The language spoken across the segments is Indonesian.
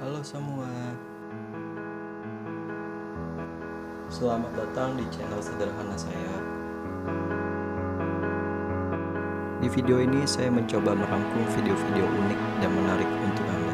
Halo semua, selamat datang di channel sederhana saya. Di video ini saya mencoba merangkum video-video unik dan menarik untuk Anda.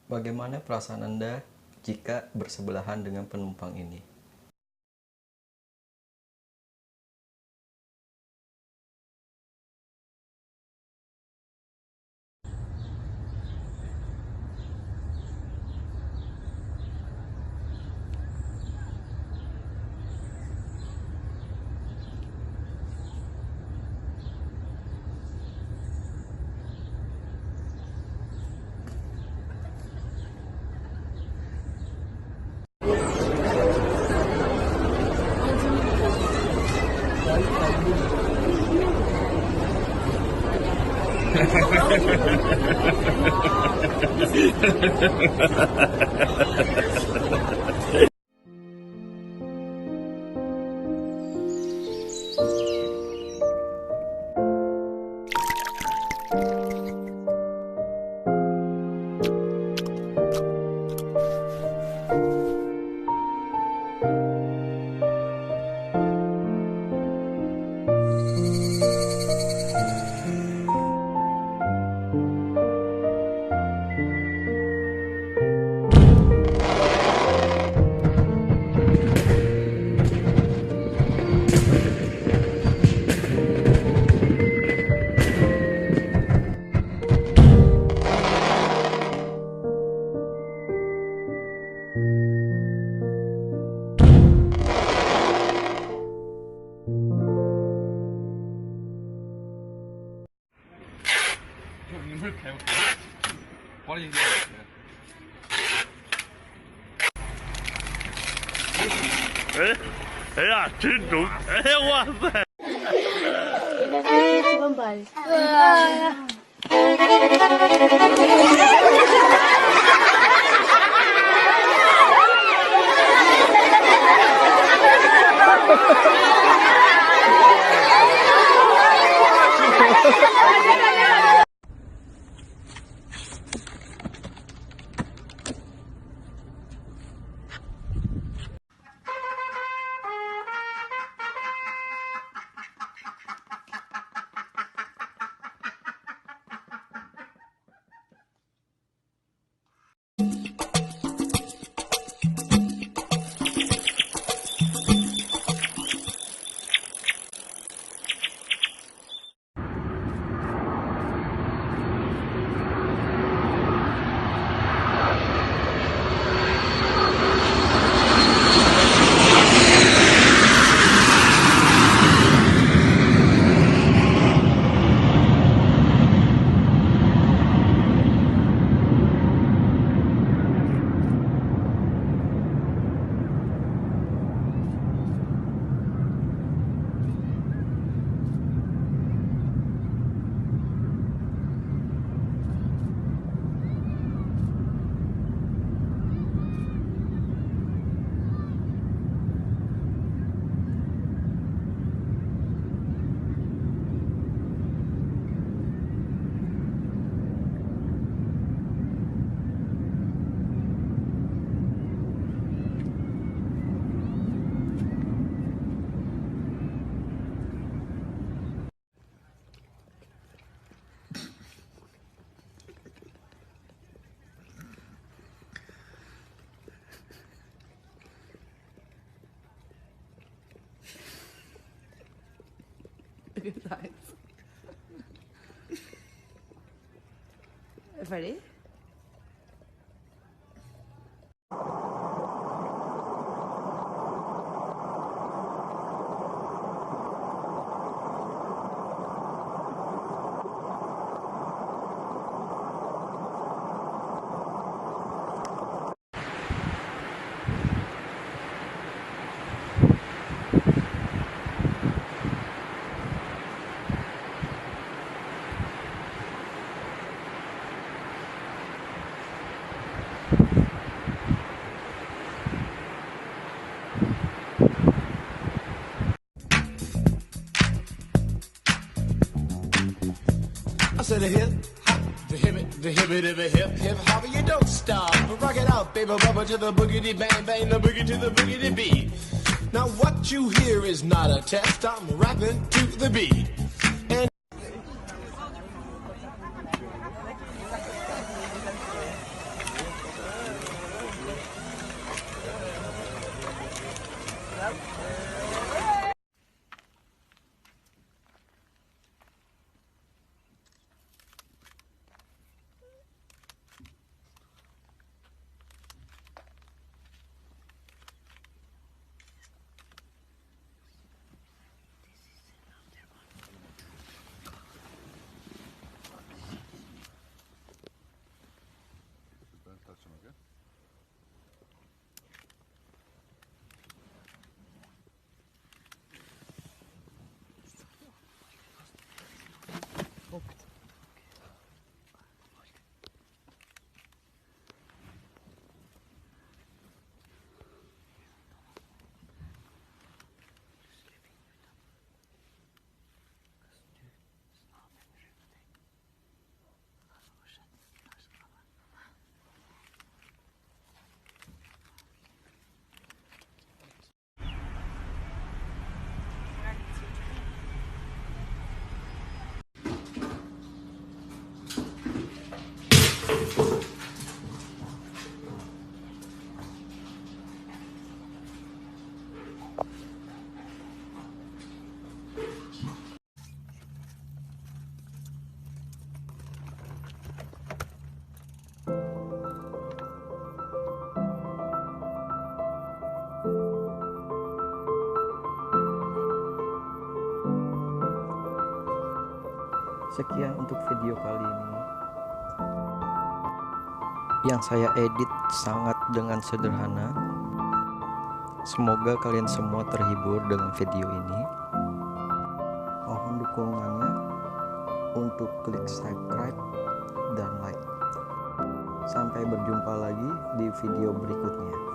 Bagaimana perasaan Anda jika bersebelahan dengan penumpang ini?哎呀，真中！哎呀，哇塞！ Kembali. Good night. Ready? said a hip hop, the hip hop, you don't stop. Rock it out, baby, bubba to the boogity bang bang, the boogie to the boogity beat. Now what you hear is not a test. I'm rapping to the beat. And Sekian untuk video kali ini yang saya edit sangat dengan sederhana. Semoga kalian semua terhibur dengan video ini. Mohon dukungannya untuk klik subscribe dan like. Sampai berjumpa lagi di video berikutnya.